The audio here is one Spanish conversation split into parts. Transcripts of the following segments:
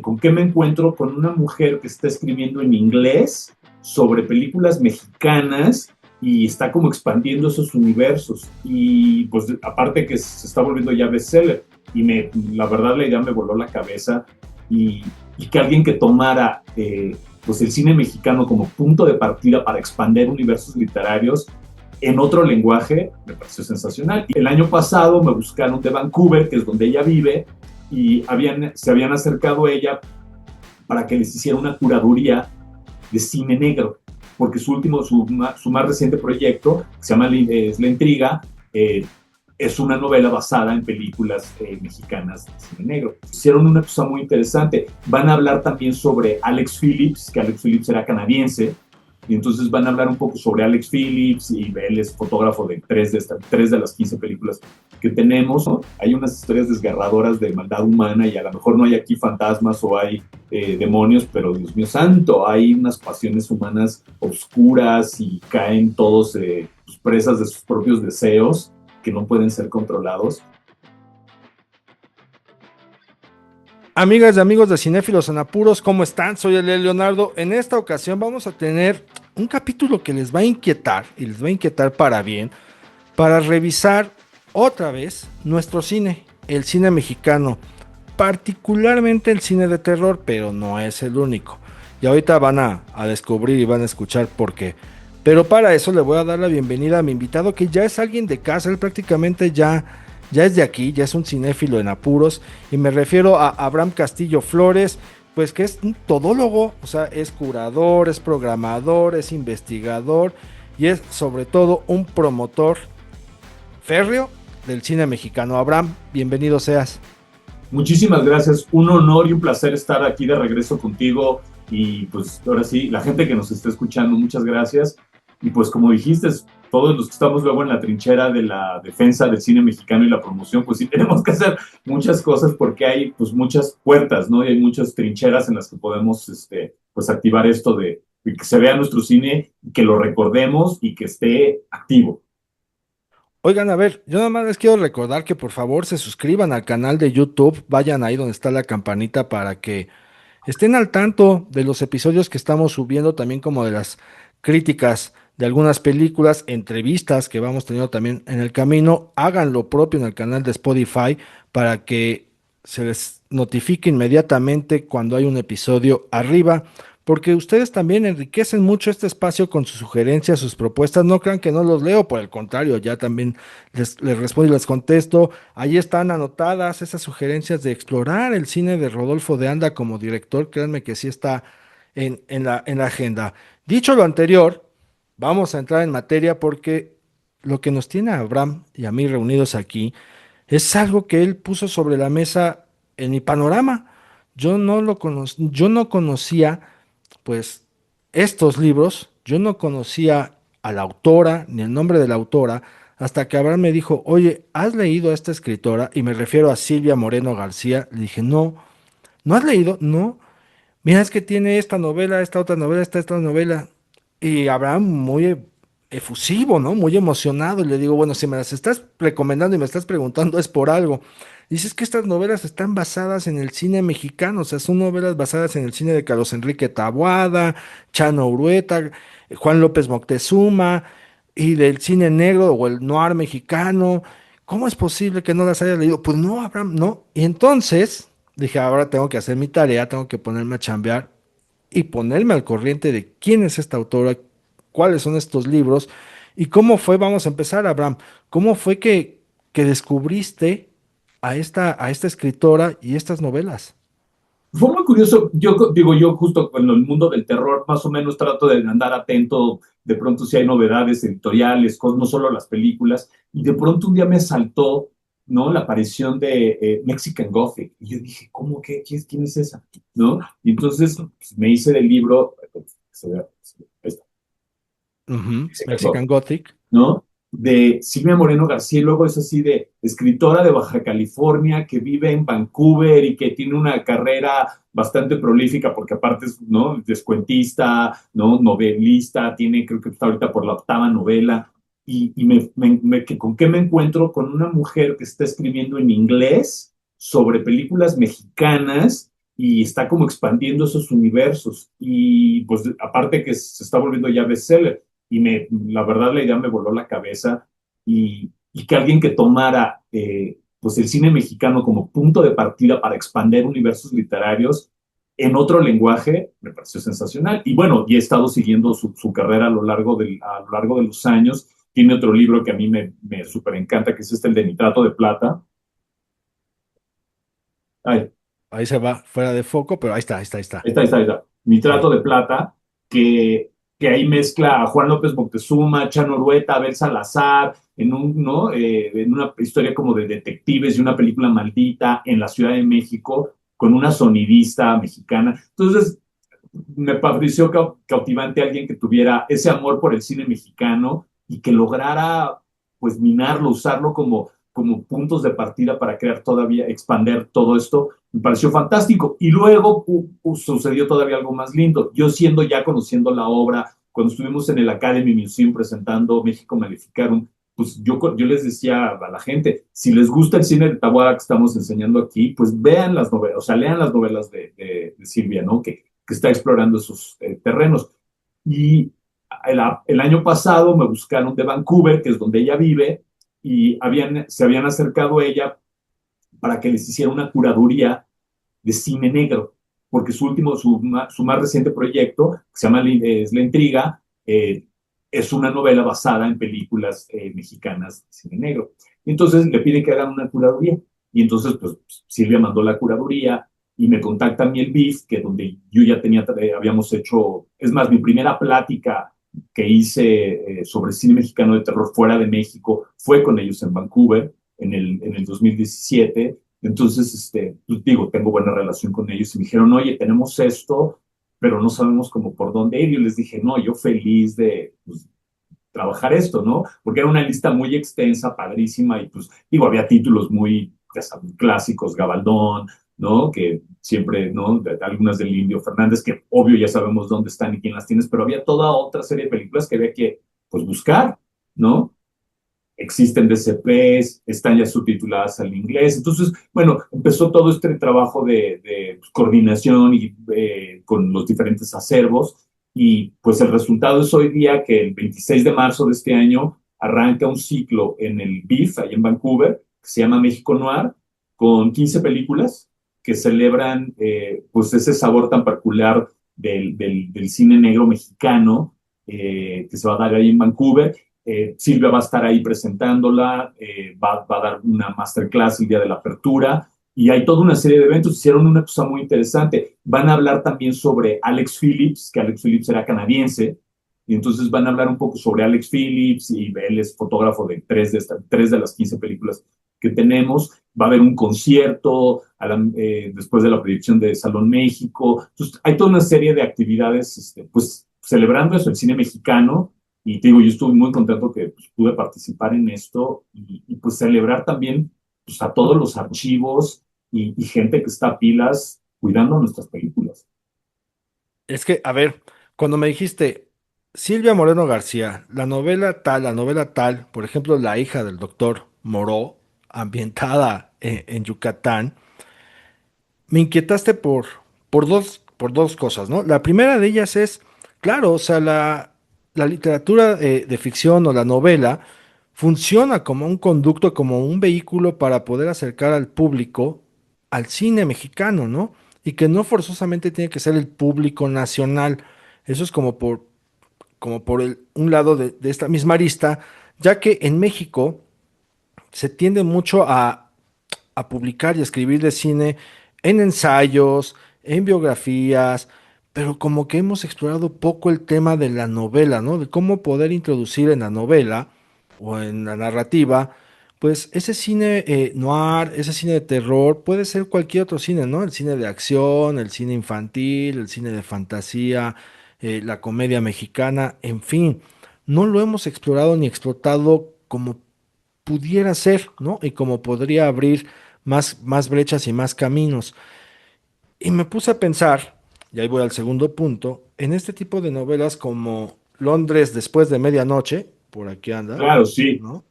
¿con qué me encuentro? Con una mujer que está escribiendo en inglés sobre películas mexicanas y está como expandiendo esos universos. Y pues aparte que se está volviendo ya bestseller. La verdad la idea me voló la cabeza y, y que alguien que tomara pues el cine mexicano como punto de partida para expandir universos literarios en otro lenguaje, me pareció sensacional. El año pasado me buscaron de Vancouver, que es donde ella vive, y se habían acercado a ella para que les hiciera una curaduría de cine negro, porque su más reciente proyecto, que se llama La Intriga, es una novela basada en películas mexicanas de cine negro. Hicieron una cosa muy interesante. Van a hablar también sobre Alex Phillips, que Alex Phillips era canadiense, y entonces van a hablar un poco sobre Alex Phillips, y él es fotógrafo de tres de las 15 películas que tenemos, ¿no? Hay unas historias desgarradoras de maldad humana y a lo mejor no hay aquí fantasmas o hay demonios, pero Dios mío santo, hay unas pasiones humanas oscuras y caen todos presas de sus propios deseos que no pueden ser controlados. Amigas y amigos de Cinéfilos en Apuros, ¿cómo están? Soy el Leonardo. En esta ocasión vamos a tener un capítulo que les va a inquietar, y les va a inquietar para bien, para revisar otra vez nuestro cine, el cine mexicano, particularmente el cine de terror, pero no es el único. Y ahorita van a descubrir y van a escuchar por qué. Pero para eso le voy a dar la bienvenida a mi invitado, que ya es alguien de casa, él prácticamente ya es de aquí, ya es un cinéfilo en apuros, y me refiero a Abraham Castillo Flores, pues que es un todólogo, o sea, es curador, es programador, es investigador y es sobre todo un promotor férreo del cine mexicano. Abraham, bienvenido seas. Muchísimas gracias, un honor y un placer estar aquí de regreso contigo y pues ahora sí, la gente que nos está escuchando, muchas gracias. Y pues como dijiste, todos los que estamos luego en la trinchera de la defensa del cine mexicano y la promoción, pues sí tenemos que hacer muchas cosas porque hay pues muchas puertas, ¿no? Y hay muchas trincheras en las que podemos pues activar esto de que se vea nuestro cine, que lo recordemos y que esté activo. Oigan, a ver, yo nada más les quiero recordar que por favor se suscriban al canal de YouTube, vayan ahí donde está la campanita para que estén al tanto de los episodios que estamos subiendo, también como de las críticas de algunas películas, entrevistas que vamos teniendo también en el camino. Hagan lo propio en el canal de Spotify para que se les notifique inmediatamente cuando hay un episodio arriba, porque ustedes también enriquecen mucho este espacio con sus sugerencias, sus propuestas. No crean que no los leo, por el contrario, ya también les respondo y les contesto. Ahí están anotadas esas sugerencias de explorar el cine de Rodolfo de Anda como director. Créanme que sí está en la agenda. Dicho lo anterior, vamos a entrar en materia porque lo que nos tiene a Abraham y a mí reunidos aquí es algo que él puso sobre la mesa en mi panorama. Yo no conocía, pues, estos libros, yo no conocía a la autora ni el nombre de la autora, hasta que Abraham me dijo, oye, ¿has leído a esta escritora? Y me refiero a Silvia Moreno García. Le dije, no, ¿no has leído? No. Mira, es que tiene esta novela, esta otra novela, esta novela. Y Abraham muy efusivo, ¿no? Muy emocionado. Y le digo, bueno, si me las estás recomendando y me estás preguntando es por algo. Dices que estas novelas están basadas en el cine mexicano, o sea, son novelas basadas en el cine de Carlos Enrique Taboada, Chano Urueta, Juan López Moctezuma, y del cine negro o el noir mexicano. ¿Cómo es posible que no las haya leído? Pues no, Abraham, no. Y entonces dije, ahora tengo que hacer mi tarea, tengo que ponerme a chambear y ponerme al corriente de quién es esta autora, cuáles son estos libros y cómo fue, vamos a empezar, Abraham, cómo fue que descubriste a esta escritora y estas novelas. Fue muy curioso, yo digo, yo justo en el mundo del terror más o menos trato de andar atento de pronto si hay novedades editoriales, no solo las películas, y de pronto un día me saltó, ¿no? La aparición de Mexican Gothic, y yo dije, ¿cómo que quién es esa? ¿No? Y entonces pues, me hice del libro, ahí está, Ujú, Mexican Mexican Gothic, Gothic. ¿no? De Silvia Moreno García, y luego es así de escritora de Baja California que vive en Vancouver y que tiene una carrera bastante prolífica porque aparte es, ¿no? Descuentista, ¿no? Novelista, tiene, creo que está ahorita por la octava novela. ¿Con qué me encuentro? Con una mujer que está escribiendo en inglés sobre películas mexicanas y está como expandiendo esos universos. Y pues aparte que se está volviendo ya bestseller y la verdad la idea me voló la cabeza y que alguien que tomara pues el cine mexicano como punto de partida para expandir universos literarios en otro lenguaje, me pareció sensacional. Y bueno, y he estado siguiendo su carrera a lo largo de los años. Tiene otro libro que a mí me súper encanta, que es este, el de Nitrato de Plata. Ay, Ahí se va fuera de foco, pero ahí está, ahí está, ahí está. ahí está. Sí. Nitrato de Plata, que ahí mezcla a Juan López Moctezuma, Chano Rueta, Abel Salazar, ¿no? En una historia como de detectives y una película maldita en la Ciudad de México, con una sonidista mexicana. Entonces, me pareció cautivante alguien que tuviera ese amor por el cine mexicano y que lograra pues minarlo, usarlo como puntos de partida para crear todavía, expander todo esto, me pareció fantástico. Y luego sucedió todavía algo más lindo. Yo siendo ya conociendo la obra, cuando estuvimos en el Academy Museum presentando México Maleficarum, pues yo les decía a la gente, si les gusta el cine de Taboada que estamos enseñando aquí, pues vean las novelas, o sea, lean las novelas de Silvia, ¿no? Que está explorando esos terrenos. Y el año pasado me buscaron de Vancouver, que es donde ella vive, y se habían acercado a ella para que les hiciera una curaduría de cine negro, porque su más reciente proyecto, que se llama es La Intriga, es una novela basada en películas mexicanas de cine negro. Y entonces le piden que hagan una curaduría. Y entonces, pues, Silvia mandó la curaduría y me contacta a mí el BIF, que donde yo ya habíamos hecho, es más, mi primera plática que hice sobre cine mexicano de terror fuera de México fue con ellos en Vancouver en el 2017. Entonces, pues digo, tengo buena relación con ellos y me dijeron, oye, tenemos esto, pero no sabemos cómo por dónde ir. Y yo les dije, no, yo feliz de pues, trabajar esto, ¿no? Porque era una lista muy extensa, padrísima, y pues, digo, había títulos muy ya saben, clásicos, Gabaldón, ¿no? Que siempre, ¿no? Algunas del Indio Fernández, que obvio ya sabemos dónde están y quién las tienes, pero había toda otra serie de películas que había que, pues, buscar, ¿no? Existen DCPs, están ya subtituladas al inglés. Entonces, bueno, empezó todo este trabajo de coordinación y con los diferentes acervos y pues el resultado es hoy día que el 26 de marzo de este año arranca un ciclo en el BIF, ahí en Vancouver, que se llama México Noir, con 15 películas que celebran pues ese sabor tan particular del cine negro mexicano que se va a dar ahí en Vancouver. Silvia va a estar ahí presentándola, va a dar una masterclass el día de la apertura y hay toda una serie de eventos. Hicieron una cosa muy interesante. Van a hablar también sobre Alex Phillips, que Alex Phillips era canadiense, y entonces van a hablar un poco sobre Alex Phillips y él es fotógrafo de tres de las 15 películas que tenemos. Va a haber un concierto después de la proyección de Salón México. Entonces, hay toda una serie de actividades, pues celebrando eso, el cine mexicano, y te digo, yo estuve muy contento que pues, pude participar en esto pues celebrar también pues, a todos los archivos y gente que está a pilas cuidando nuestras películas. Es que, a ver, cuando me dijiste Silvia Moreno García, la novela tal, por ejemplo, La hija del doctor Moró, ambientada en Yucatán, me inquietaste por dos cosas, ¿no? La primera de ellas es, claro, o sea, la literatura de ficción o la novela funciona como un conducto, como un vehículo para poder acercar al público al cine mexicano, ¿no? Y que no forzosamente tiene que ser el público nacional. Eso es como por un lado de esta misma arista, ya que en México se tiende mucho a publicar y escribir de cine en ensayos, en biografías, pero como que hemos explorado poco el tema de la novela, ¿no? De cómo poder introducir en la novela o en la narrativa, pues ese cine noir, ese cine de terror, puede ser cualquier otro cine, ¿no? El cine de acción, el cine infantil, el cine de fantasía, la comedia mexicana, en fin, no lo hemos explorado ni explotado como pudiera ser, ¿no? Y como podría abrir más brechas y más caminos. Y me puse a pensar, y ahí voy al segundo punto, en este tipo de novelas como Londres después de medianoche, por aquí anda, Claro, sí. ¿no?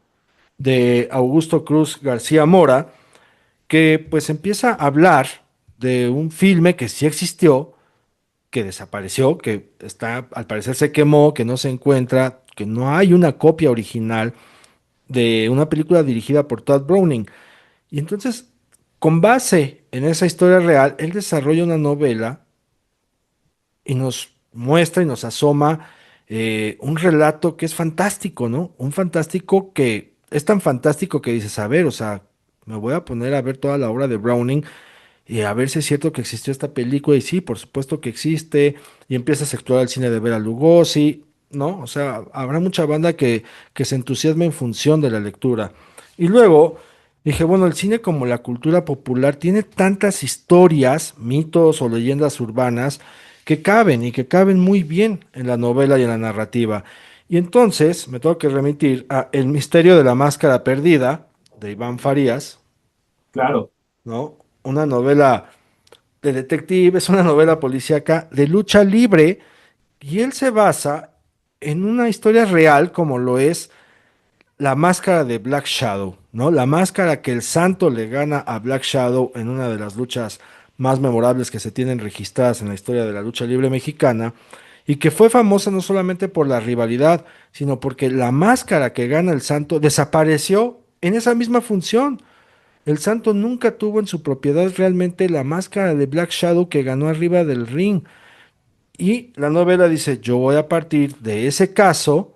De Augusto Cruz García Mora, que pues empieza a hablar de un filme que sí existió, que desapareció, que está, al parecer se quemó, que no se encuentra, que no hay una copia original de una película dirigida por Todd Browning. Y entonces, con base en esa historia real, él desarrolla una novela y nos muestra y nos asoma un relato que es fantástico, ¿no? Un fantástico que es tan fantástico que dices, a ver, o sea, me voy a poner a ver toda la obra de Browning y a ver si es cierto que existió esta película, y sí, por supuesto que existe, y empiezas a explorar el cine de Bela Lugosi, ¿no? O sea, habrá mucha banda que se entusiasme en función de la lectura. Y luego dije, bueno, el cine como la cultura popular tiene tantas historias, mitos o leyendas urbanas que caben y que caben muy bien en la novela y en la narrativa. Y entonces me tengo que remitir a El misterio de la máscara perdida de Iván Farías, Claro. ¿no? Una novela de detective, es una novela policíaca de lucha libre y él se basa en una historia real como lo es la máscara de Black Shadow, ¿no? La máscara que el Santo le gana a Black Shadow en una de las luchas más memorables que se tienen registradas en la historia de la lucha libre mexicana y que fue famosa no solamente por la rivalidad, sino porque la máscara que gana el Santo desapareció en esa misma función. El Santo nunca tuvo en su propiedad realmente la máscara de Black Shadow que ganó arriba del ring. Y la novela dice, yo voy a partir de ese caso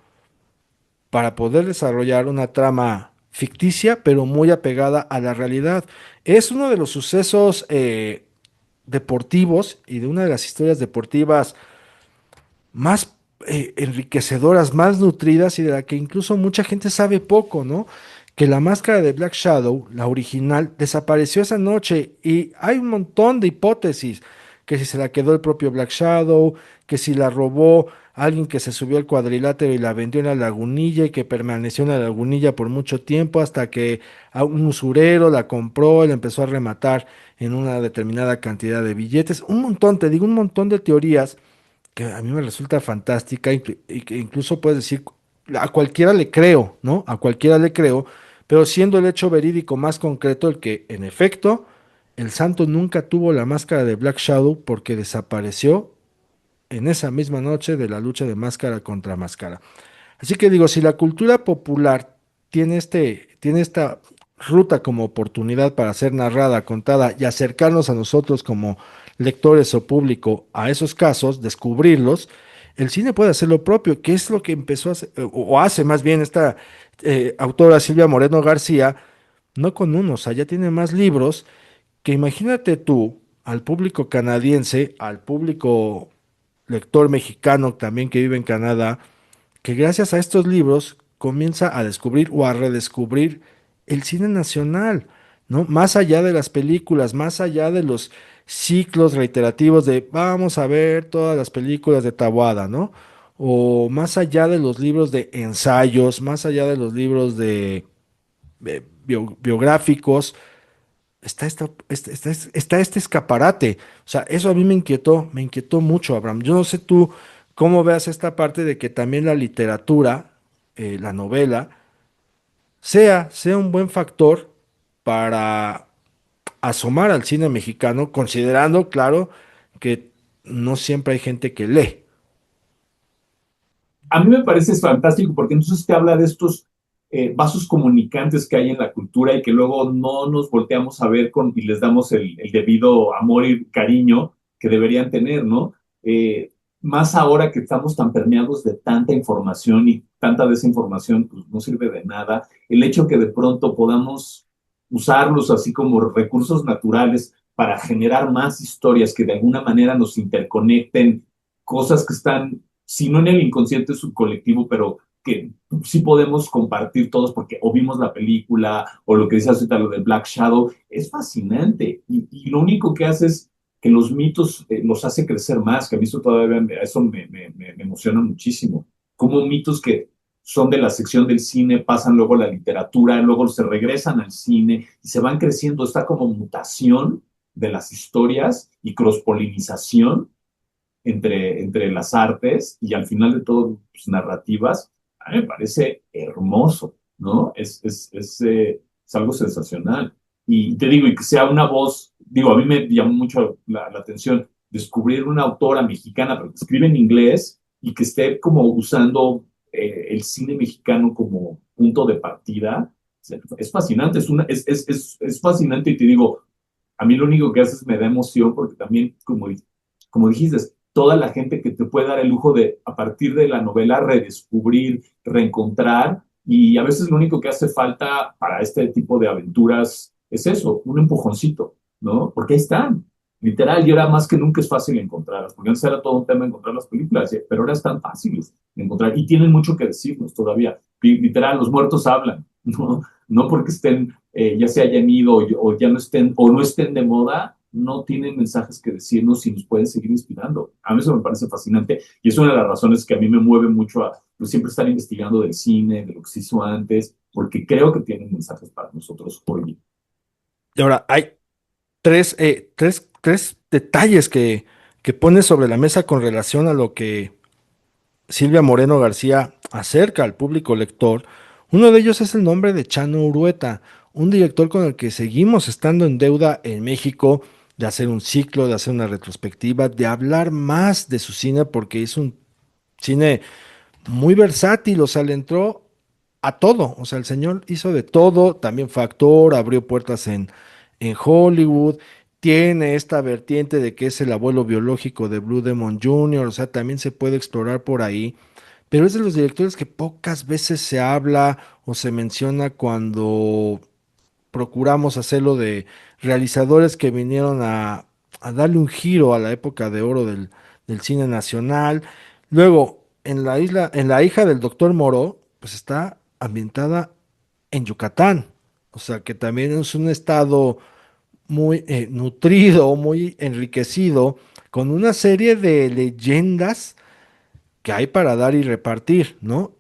para poder desarrollar una trama ficticia, pero muy apegada a la realidad. Es uno de los sucesos deportivos y de una de las historias deportivas más enriquecedoras, más nutridas y de la que incluso mucha gente sabe poco, ¿no? Que la máscara de Black Shadow, la original, desapareció esa noche y hay un montón de hipótesis, que si se la quedó el propio Black Shadow, que si la robó alguien que se subió al cuadrilátero y la vendió en la lagunilla y que permaneció en la lagunilla por mucho tiempo hasta que a un usurero la compró y la empezó a rematar en una determinada cantidad de billetes. Un montón, te digo, un montón de teorías que a mí me resulta fantástica y que incluso puedes decir, a cualquiera le creo, ¿no? A cualquiera le creo, pero siendo el hecho verídico más concreto el que, en efecto, el santo nunca tuvo la máscara de Black Shadow porque desapareció en esa misma noche de la lucha de máscara contra máscara. Así que digo, si la cultura popular tiene esta ruta como oportunidad para ser narrada, contada y acercarnos a nosotros como lectores o público a esos casos, descubrirlos, el cine puede hacer lo propio, que es lo que empezó a hacer, o hace más bien esta autora Silvia Moreno García, no con uno, o sea, ya tiene más libros que imagínate tú al público canadiense, al público lector mexicano también que vive en Canadá, que gracias a estos libros comienza a descubrir o a redescubrir el cine nacional, ¿no? Más allá de las películas, más allá de los ciclos reiterativos de vamos a ver todas las películas de Taboada, ¿no? O más allá de los libros de ensayos, más allá de los libros de biográficos, está este escaparate. O sea, eso a mí me inquietó mucho, Abraham. Yo no sé tú cómo veas esta parte de que también la literatura, la novela, sea un buen factor para asomar al cine mexicano, considerando, claro, que no siempre hay gente que lee. A mí me parece fantástico porque entonces te habla de estos vasos comunicantes que hay en la cultura y que luego no nos volteamos a ver con, y les damos el debido amor y cariño que deberían tener, ¿no? Eh, Más ahora que estamos tan permeados de tanta información y tanta desinformación, pues no sirve de nada. El hecho que de pronto podamos usarlos así como recursos naturales para generar más historias que de alguna manera nos interconecten, cosas que están si no en el inconsciente subcolectivo, pero que sí podemos compartir todos porque o vimos la película o lo que dice ahorita lo de Black Shadow, es fascinante y lo único que hace es que los mitos los hace crecer más, que a mí eso todavía eso me emociona muchísimo, como mitos que son de la sección del cine, pasan luego a la literatura, luego se regresan al cine y se van creciendo, está como mutación de las historias y cross-polinización entre las artes y al final de todo, pues, narrativas, a mí me parece hermoso, ¿no? Es algo sensacional. Y te digo, y que sea una voz, digo, a mí me llamó mucho la atención descubrir una autora mexicana, pero que escribe en inglés y que esté como usando el cine mexicano como punto de partida. Es fascinante, es fascinante y te digo, a mí lo único que hace es me da emoción porque también, como dijiste, toda la gente que te puede dar el lujo de, a partir de la novela, redescubrir, reencontrar, y a veces lo único que hace falta para este tipo de aventuras es eso, un empujoncito, ¿no? Porque ahí están, literal, y ahora más que nunca es fácil encontrarlas, porque antes era todo un tema encontrar las películas, pero ahora están fáciles de encontrar y tienen mucho que decirnos todavía. Literal, los muertos hablan, ¿no? No porque estén, ya se hayan ido o ya no estén, o no estén de moda, no tienen mensajes que decirnos y nos pueden seguir inspirando. A mí eso me parece fascinante y es una de las razones que a mí me mueve mucho a pues, siempre estar investigando del cine, de lo que se hizo antes, porque creo que tienen mensajes para nosotros hoy. Y ahora, hay tres detalles que pone sobre la mesa con relación a lo que Silvia Moreno García acerca al público lector. Uno de ellos es el nombre de Chano Urueta, un director con el que seguimos estando en deuda en México, de hacer un ciclo, de hacer una retrospectiva, de hablar más de su cine, porque es un cine muy versátil, o sea, le entró a todo, o sea, el señor hizo de todo, también fue actor, abrió puertas en Hollywood, tiene esta vertiente de que es el abuelo biológico de Blue Demon Jr., o sea, también se puede explorar por ahí, pero es de los directores que pocas veces se habla o se menciona cuando procuramos hacerlo de realizadores que vinieron a darle un giro a la época de oro del cine nacional. Luego, en la hija del doctor Moro, pues está ambientada en Yucatán. O sea que también es un estado muy nutrido, muy enriquecido, con una serie de leyendas que hay para dar y repartir, ¿no?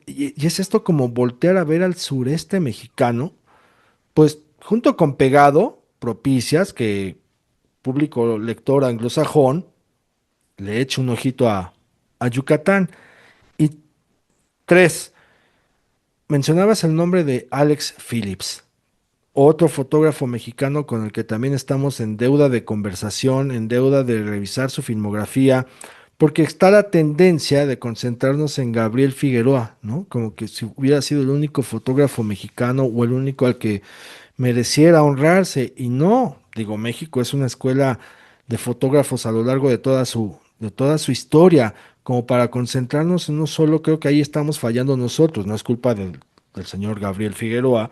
Y es esto como voltear a ver al sureste mexicano pues junto con Pegado, propicias que público lector anglosajón le eche un ojito a Yucatán. Y tres, mencionabas el nombre de Alex Phillips, otro fotógrafo mexicano con el que también estamos en deuda de conversación, en deuda de revisar su filmografía, porque está la tendencia de concentrarnos en Gabriel Figueroa, ¿no? Como que si hubiera sido el único fotógrafo mexicano o el único al que mereciera honrarse. Y no, digo, México es una escuela de fotógrafos a lo largo de toda su historia, como para concentrarnos en uno solo, creo que ahí estamos fallando nosotros, no es culpa del señor Gabriel Figueroa.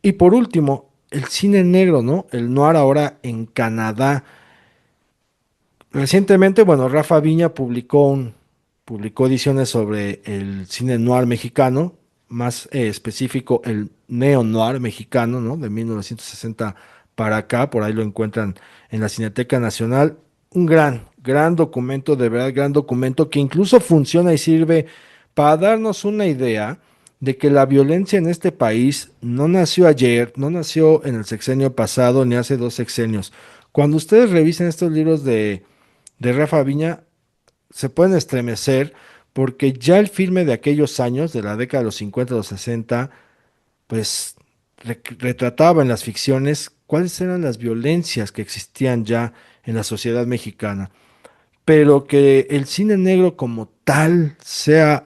Y por último, el cine negro, ¿no? El noir ahora en Canadá. Recientemente, bueno, Rafa Viña publicó ediciones sobre el cine noir mexicano, más específico el neo-noir mexicano, ¿no? De 1960 para acá, por ahí lo encuentran en la Cineteca Nacional. Un gran documento, de verdad, gran documento que incluso funciona y sirve para darnos una idea de que la violencia en este país no nació ayer, no nació en el sexenio pasado ni hace dos sexenios. Cuando ustedes revisen estos libros de Rafa Viña se pueden estremecer porque ya el filme de aquellos años, de la década de los 50, los 60, pues retrataba en las ficciones cuáles eran las violencias que existían ya en la sociedad mexicana. Pero que el cine negro como tal sea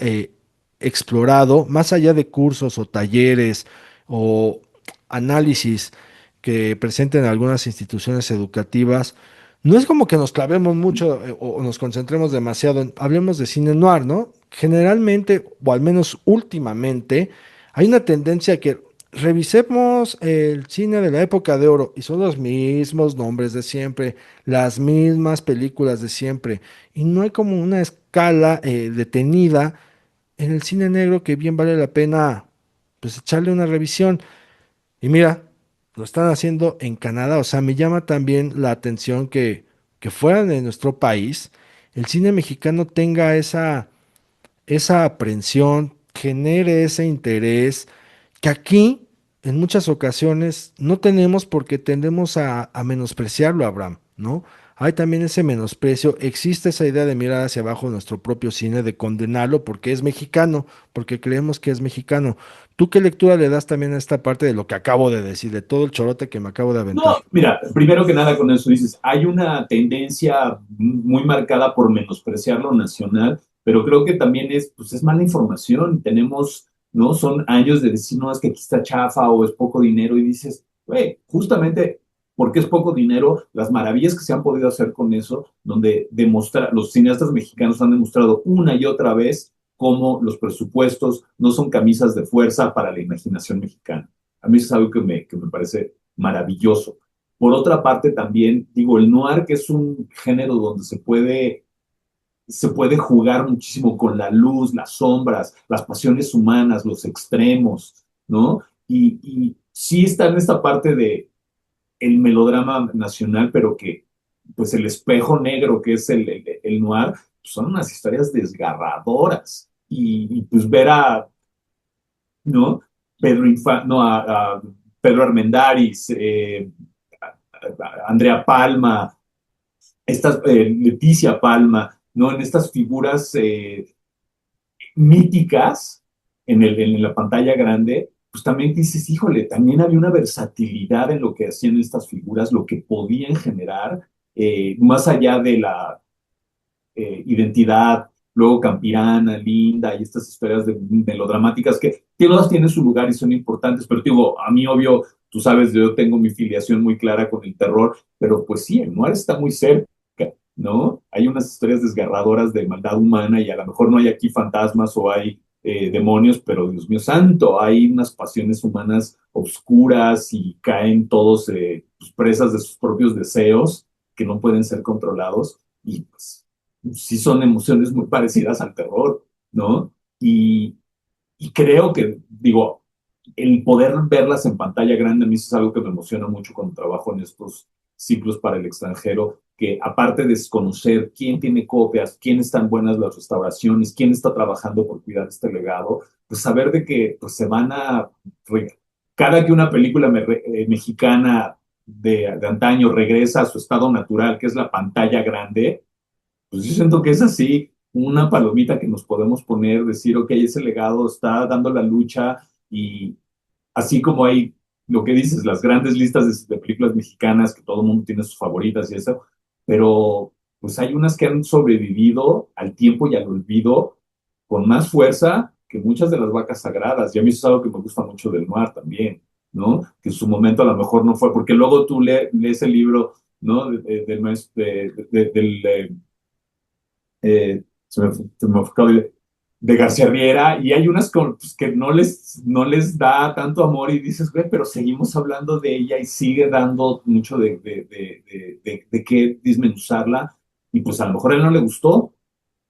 explorado, más allá de cursos o talleres o análisis que presenten algunas instituciones educativas, no es como que nos clavemos mucho o nos concentremos demasiado hablemos de cine noir, ¿no? Generalmente, o al menos últimamente, hay una tendencia que revisemos el cine de la época de oro y son los mismos nombres de siempre, las mismas películas de siempre, y no hay como una escala detenida en el cine negro que bien vale la pena pues echarle una revisión. Y mira, lo están haciendo en Canadá, o sea, me llama también la atención que fuera de nuestro país, el cine mexicano tenga esa aprensión, genere ese interés que aquí en muchas ocasiones no tenemos porque tendemos a menospreciarlo, Abraham, ¿no? hay también ese menosprecio, existe esa idea de mirar hacia abajo nuestro propio cine, de condenarlo porque es mexicano, porque creemos que es mexicano. ¿Tú qué lectura le das también a esta parte de lo que acabo de decir, de todo el chorote que me acabo de aventar? No, mira, primero que nada con eso dices, hay una tendencia muy marcada por menospreciar lo nacional, pero creo que también pues es mala información. Tenemos, ¿no? Son años de decir, no, es que aquí está chafa o es poco dinero y dices, güey, justamente porque es poco dinero, las maravillas que se han podido hacer con eso, donde los cineastas mexicanos han demostrado una y otra vez cómo los presupuestos no son camisas de fuerza para la imaginación mexicana. A mí eso es algo que me parece maravilloso. Por otra parte, también digo, el noir, que es un género donde se puede jugar muchísimo con la luz, las sombras, las pasiones humanas, los extremos, ¿no? Y sí está en esta parte de el melodrama nacional, pero que, pues el espejo negro que es el noir, pues son unas historias desgarradoras. Pues ver ¿no? A Pedro Armendáriz, Andrea Palma, Leticia Palma, ¿no? En estas figuras míticas en la pantalla grande, pues también dices, híjole, también había una versatilidad en lo que hacían estas figuras, lo que podían generar, más allá de la identidad, luego Campirana, Linda y estas historias melodramáticas que todas tienen su lugar y son importantes, pero digo, a mí obvio, tú sabes, yo tengo mi filiación muy clara con el terror, pero pues sí, el noir está muy cerca, ¿no? Hay unas historias desgarradoras de maldad humana y a lo mejor no hay aquí fantasmas o hay demonios, pero Dios mío santo, hay unas pasiones humanas oscuras y caen todos pues, presas de sus propios deseos que no pueden ser controlados y pues sí son emociones muy parecidas al terror, ¿no? Y creo que, digo, el poder verlas en pantalla grande a mí eso es algo que me emociona mucho cuando trabajo en estos ciclos para el extranjero, que aparte de desconocer quién tiene copias, quién están buenas las restauraciones, quién está trabajando por cuidar este legado, pues saber de que pues, se van a... Cada que una película mexicana de antaño regresa a su estado natural, que es la pantalla grande, pues yo siento que es así, una palomita que nos podemos poner, decir, ok, ese legado está dando la lucha y así como hay lo que dices, las grandes listas de películas mexicanas, que todo el mundo tiene sus favoritas y eso, pero pues hay unas que han sobrevivido al tiempo y al olvido con más fuerza que muchas de las vacas sagradas. Y a mí eso es algo que me gusta mucho del noir también, ¿no? Que en su momento a lo mejor no fue, porque luego tú lees el libro, ¿no? Del se me fue de García Riera, y hay unas pues, que no les da tanto amor y dices, güey, pero seguimos hablando de ella y sigue dando mucho de qué desmenuzarla, y pues a lo mejor a él no le gustó,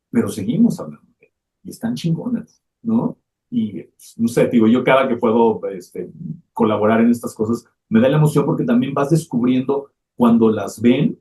pero seguimos hablando de ella, y están chingonas, ¿no? Y pues, no sé, digo, yo cada que puedo colaborar en estas cosas, me da la emoción porque también vas descubriendo cuando las ven,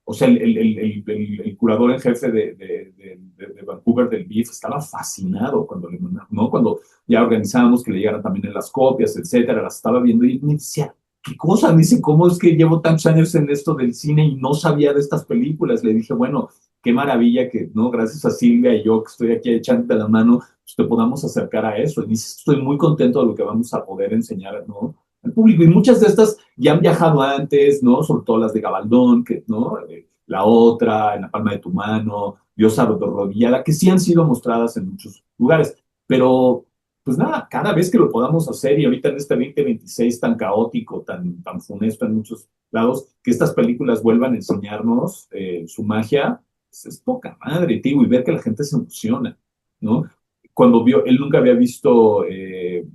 o sea, el curador en jefe de Vancouver del BIF estaba fascinado cuando le mandaron, ¿no? Cuando ya organizábamos que le llegaran también en las copias, etcétera, las estaba viendo y me decía, ¿qué cosa? Me dice, ¿cómo es que llevo tantos años en esto del cine y no sabía de estas películas? Le dije, bueno, qué maravilla que, ¿no? Gracias a Silvia y yo que estoy aquí echándote la mano, pues te podamos acercar a eso. Y dice, estoy muy contento de lo que vamos a poder enseñar, ¿no? Al público. Y muchas de estas ya han viajado antes, ¿no? Sobre todo las de Gabaldón, que, ¿no? La otra, En la palma de tu mano, Diosa arrodillada, que sí han sido mostradas en muchos lugares. Pero, pues nada, cada vez que lo podamos hacer, y ahorita en este 2026 tan caótico, tan funesto en muchos lados, que estas películas vuelvan a enseñarnos su magia, pues es poca madre, tío, y ver que la gente se emociona, ¿no? Cuando él nunca había visto eh,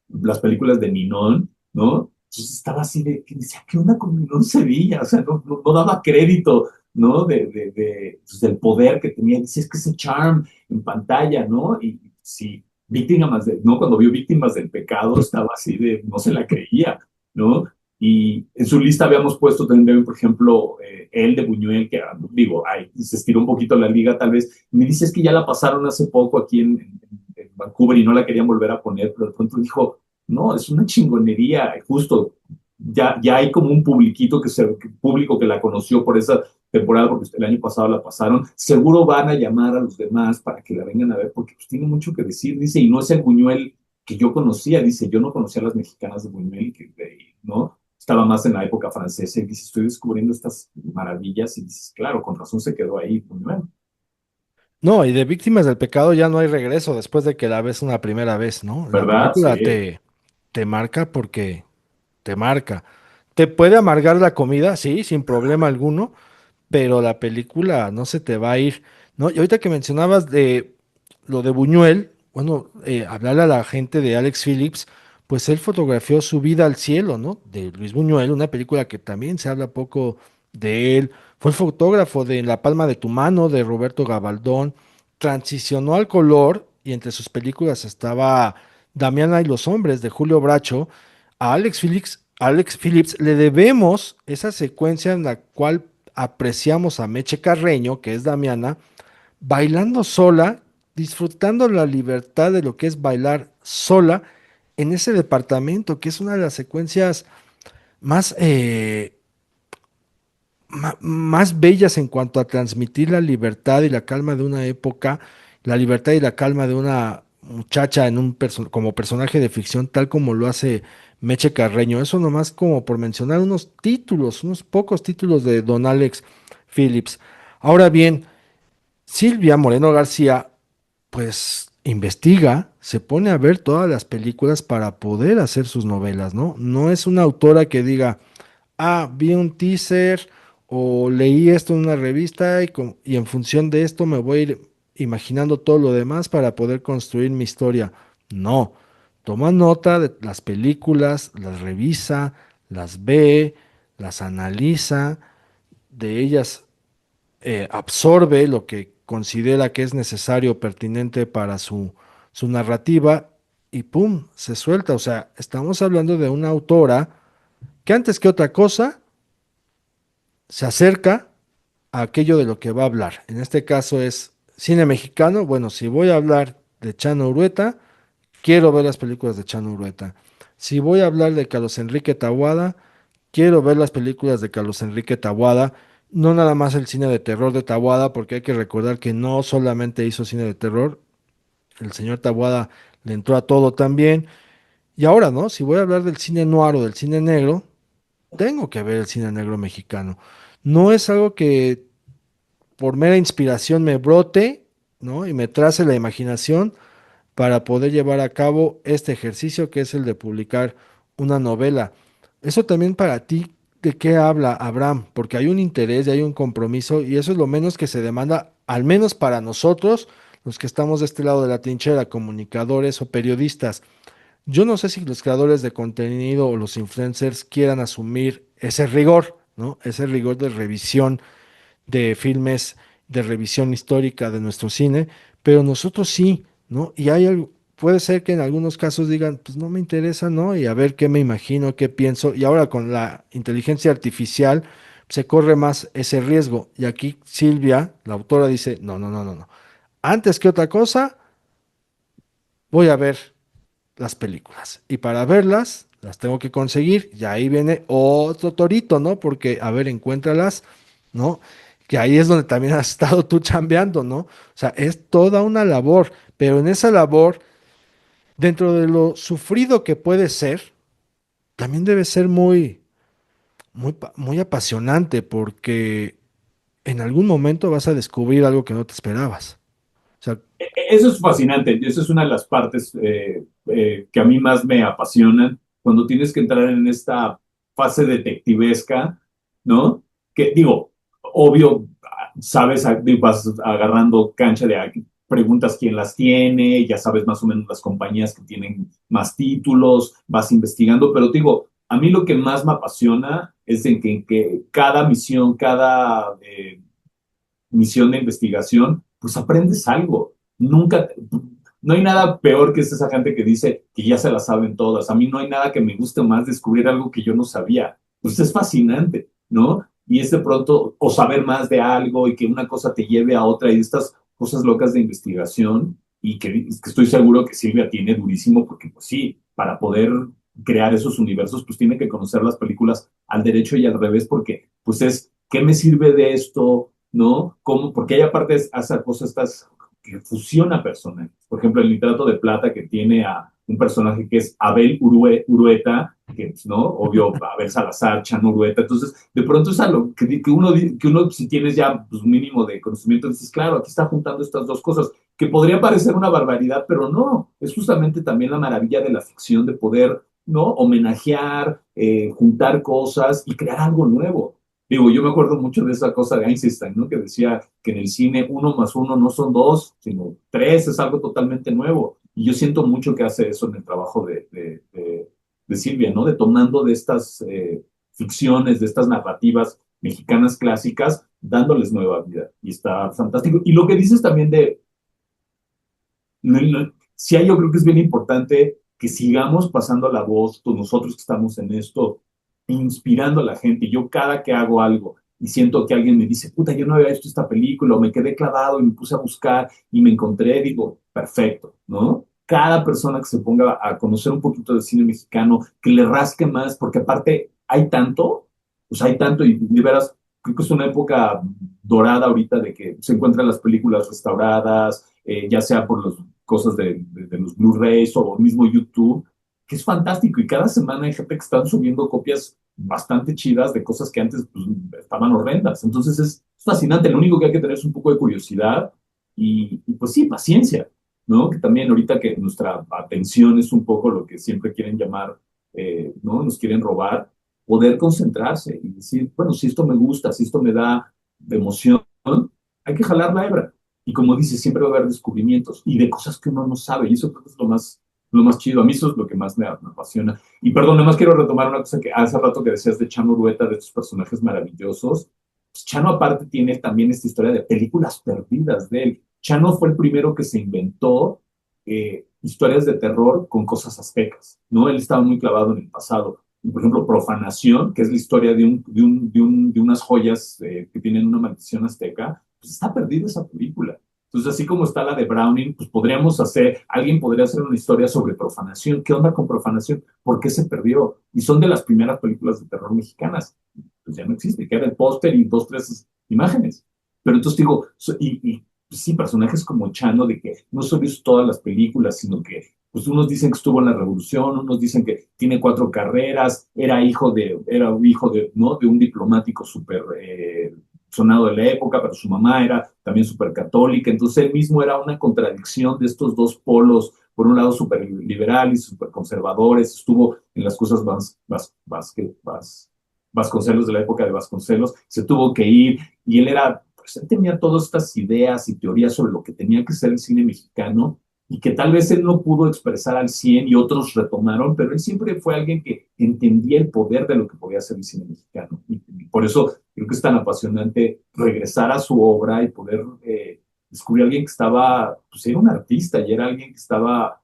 las películas de Ninón, ¿no? Entonces estaba así decía, ¿qué onda con Ninón Sevilla? O sea, no daba crédito, ¿no? Pues, del poder que tenía. Dice, es que ese charm en pantalla, ¿no? Y sí, ¿no? Cuando vio Víctimas del Pecado, estaba así no se la creía, ¿no? Y en su lista habíamos puesto también, por ejemplo, El de Buñuel, que digo, se estiró un poquito la liga tal vez. Me dice, es que ya la pasaron hace poco aquí en Vancouver y no la querían volver a poner, pero de pronto dijo, no, es una chingonería, justo ya hay como un público que la conoció por esa temporada, porque el año pasado la pasaron, seguro van a llamar a los demás para que la vengan a ver, porque pues tiene mucho que decir, dice, y no es el Buñuel que yo conocía, dice, yo no conocía a las mexicanas de Buñuel, ¿no? Estaba más en la época francesa, y dice, estoy descubriendo estas maravillas, y dices, claro, con razón se quedó ahí Buñuel, No, y de Víctimas del Pecado ya no hay regreso después de que la ves una primera vez, ¿no? La ¿verdad? película Sí, te marca porque te marca. ¿Te puede amargar la comida? Sí, sin problema alguno, pero la película no se te va a ir, ¿no? Y ahorita que mencionabas de lo de Buñuel, bueno, hablarle a la gente de Alex Phillips, pues él fotografió Su vida al cielo, ¿no? De Luis Buñuel, una película que también se habla poco de él. Fue el fotógrafo de En la palma de tu mano, de Roberto Gabaldón. Transicionó al color y entre sus películas estaba Damiana y los hombres, de Julio Bracho. Alex Phillips le debemos esa secuencia en la cual apreciamos a Meche Carreño, que es Damiana, bailando sola, disfrutando la libertad de lo que es bailar sola en ese departamento, que es una de las secuencias más, más bellas en cuanto a transmitir la libertad y la calma de una época, la libertad y la calma de una muchacha en como personaje de ficción, tal como lo hace Meche Carreño. Eso nomás como por mencionar unos títulos, unos pocos títulos de Don Alex Phillips. Ahora bien, Silvia Moreno García, pues investiga, se pone a ver todas las películas para poder hacer sus novelas, ¿no? No es una autora que diga, ah, vi un teaser o leí esto en una revista y en función de esto me voy a ir imaginando todo lo demás para poder construir mi historia. No, toma nota de las películas, las revisa, las ve, las analiza, de ellas absorbe lo que considera que es necesario o pertinente para su narrativa y ¡pum! Se suelta. O sea, estamos hablando de una autora que antes que otra cosa se acerca a aquello de lo que va a hablar. En este caso es cine mexicano. Bueno, si voy a hablar de Chano Urueta, quiero ver las películas de Chano Urueta. Si voy a hablar de Carlos Enrique Taboada, quiero ver las películas de Carlos Enrique Taboada. No nada más el cine de terror de Taboada, porque hay que recordar que no solamente hizo cine de terror, el señor Taboada le entró a todo también. Y ahora, ¿no? Si voy a hablar del cine noir o del cine negro, tengo que ver el cine negro mexicano. No es algo que por mera inspiración me brote, ¿no? Y me trace la imaginación para poder llevar a cabo este ejercicio que es el de publicar una novela. Eso también para ti, ¿de qué habla Abraham? Porque hay un interés y hay un compromiso y eso es lo menos que se demanda, al menos para nosotros, los que estamos de este lado de la trinchera, comunicadores o periodistas. Yo no sé si los creadores de contenido o los influencers quieran asumir ese rigor, ¿no? Ese rigor de revisión de filmes, de revisión histórica de nuestro cine, pero nosotros sí, ¿no? Y hay algo, puede ser que en algunos casos digan, pues no me interesa, ¿no? Y a ver qué me imagino, qué pienso. Y ahora con la inteligencia artificial se corre más ese riesgo. Y aquí Silvia, la autora, dice, no, no, no, no, no. Antes que otra cosa, voy a ver las películas. Y para verlas, las tengo que conseguir. Y ahí viene otro torito, ¿no? Porque, a ver, encuéntralas, ¿no? Que ahí es donde también has estado tú chambeando, ¿no? O sea, es toda una labor. Pero en esa labor, dentro de lo sufrido que puede ser, también debe ser muy apasionante porque en algún momento vas a descubrir algo que no te esperabas. O sea, Eso es fascinante, eso es una de las partes que a mí más me apasionan, cuando tienes que entrar en esta fase detectivesca, ¿no? Que digo, obvio, sabes, vas agarrando cancha de preguntas quién las tiene, ya sabes más o menos las compañías que tienen más títulos, vas investigando, pero digo, a mí lo que más me apasiona es en que cada misión, cada misión de investigación, pues aprendes algo. Nunca, no hay nada peor que esa gente que dice que ya se la saben todas. A mí no hay nada que me guste más descubrir algo que yo no sabía. Pues es fascinante, ¿no? Y es de pronto, o saber más de algo y que una cosa te lleve a otra y estas cosas locas de investigación y que estoy seguro que Silvia tiene durísimo porque pues sí, para poder crear esos universos, pues tiene que conocer las películas al derecho y al revés, porque pues es, ¿qué me sirve de esto? ¿No? ¿Cómo? Porque hay aparte hace cosas estas que fusiona personajes. Por ejemplo, el Literato de Plata que tiene a un personaje que es Abel Urueta, que pues, no, obvio, Abel Salazar, Chano Urueta. Entonces, de pronto es algo que uno si tienes ya pues, un mínimo de conocimiento, dices, claro, aquí está juntando estas dos cosas, que podría parecer una barbaridad, pero no, es justamente también la maravilla de la ficción de poder, ¿no? Homenajear, juntar cosas y crear algo nuevo. Digo, yo me acuerdo mucho de esa cosa de Einstein, ¿no? Que decía que en el cine uno más uno no son dos, sino tres, es algo totalmente nuevo. Y yo siento mucho que hace eso en el trabajo de Silvia, ¿no? De tomando de estas ficciones, de estas narrativas mexicanas clásicas, dándoles nueva vida. Y está fantástico. Y lo que dices también sí, yo creo que es bien importante que sigamos pasando la voz, todos nosotros que estamos en esto, inspirando a la gente. Yo cada que hago algo y siento que alguien me dice, puta, yo no había visto esta película, o me quedé clavado y me puse a buscar y me encontré, digo, perfecto, ¿no? Cada persona que se ponga a conocer un poquito de cine mexicano, que le rasque más, porque aparte hay tanto, pues hay tanto y de veras, creo que es una época dorada ahorita de que se encuentran las películas restauradas, ya sea por las cosas de los Blu-rays o mismo YouTube, que es fantástico. Y cada semana hay gente que están subiendo copias bastante chidas de cosas que antes pues, estaban horrendas. Entonces es fascinante. Lo único que hay que tener es un poco de curiosidad y pues sí, paciencia, ¿no? Que también ahorita que nuestra atención es un poco lo que siempre quieren llamar, ¿no? Nos quieren robar, poder concentrarse y decir, bueno, si esto me gusta, si esto me da de emoción, hay que jalar la hebra. Y como dices, siempre va a haber descubrimientos y de cosas que uno no sabe. Y eso creo que es lo más chido. A mí eso es lo que más me apasiona. Y perdón, nada más quiero retomar una cosa que hace rato que decías de Chano Urueta, de estos personajes maravillosos. Pues Chano aparte tiene también esta historia de películas perdidas de él. Chano fue el primero que se inventó historias de terror con cosas aztecas, ¿no? Él estaba muy clavado en el pasado. Y, por ejemplo, Profanación, que es la historia de unas joyas que tienen una maldición azteca, pues está perdida esa película. Entonces, así como está la de Browning, pues alguien podría hacer una historia sobre Profanación. ¿Qué onda con Profanación? ¿Por qué se perdió? Y son de las primeras películas de terror mexicanas. Pues ya no existe, queda el póster y dos, tres imágenes. Pero entonces digo, pues sí, personajes como Chano, de que no solo hizo todas las películas, sino que pues unos dicen que estuvo en la revolución, unos dicen que tiene 4 carreras, era un hijo de, ¿no? De un diplomático súper sonado de la época, pero su mamá era también súper católica, entonces él mismo era una contradicción de estos dos polos, por un lado súper liberal y súper conservadores, estuvo en las cosas Vasconcelos de la época de Vasconcelos, se tuvo que ir y pues él tenía todas estas ideas y teorías sobre lo que tenía que ser el cine mexicano y que tal vez él no pudo expresar al 100 y otros retomaron, pero él siempre fue alguien que entendía el poder de lo que podía ser el cine mexicano. Y por eso creo que es tan apasionante regresar a su obra y poder descubrir a alguien que estaba, pues era un artista y era alguien que estaba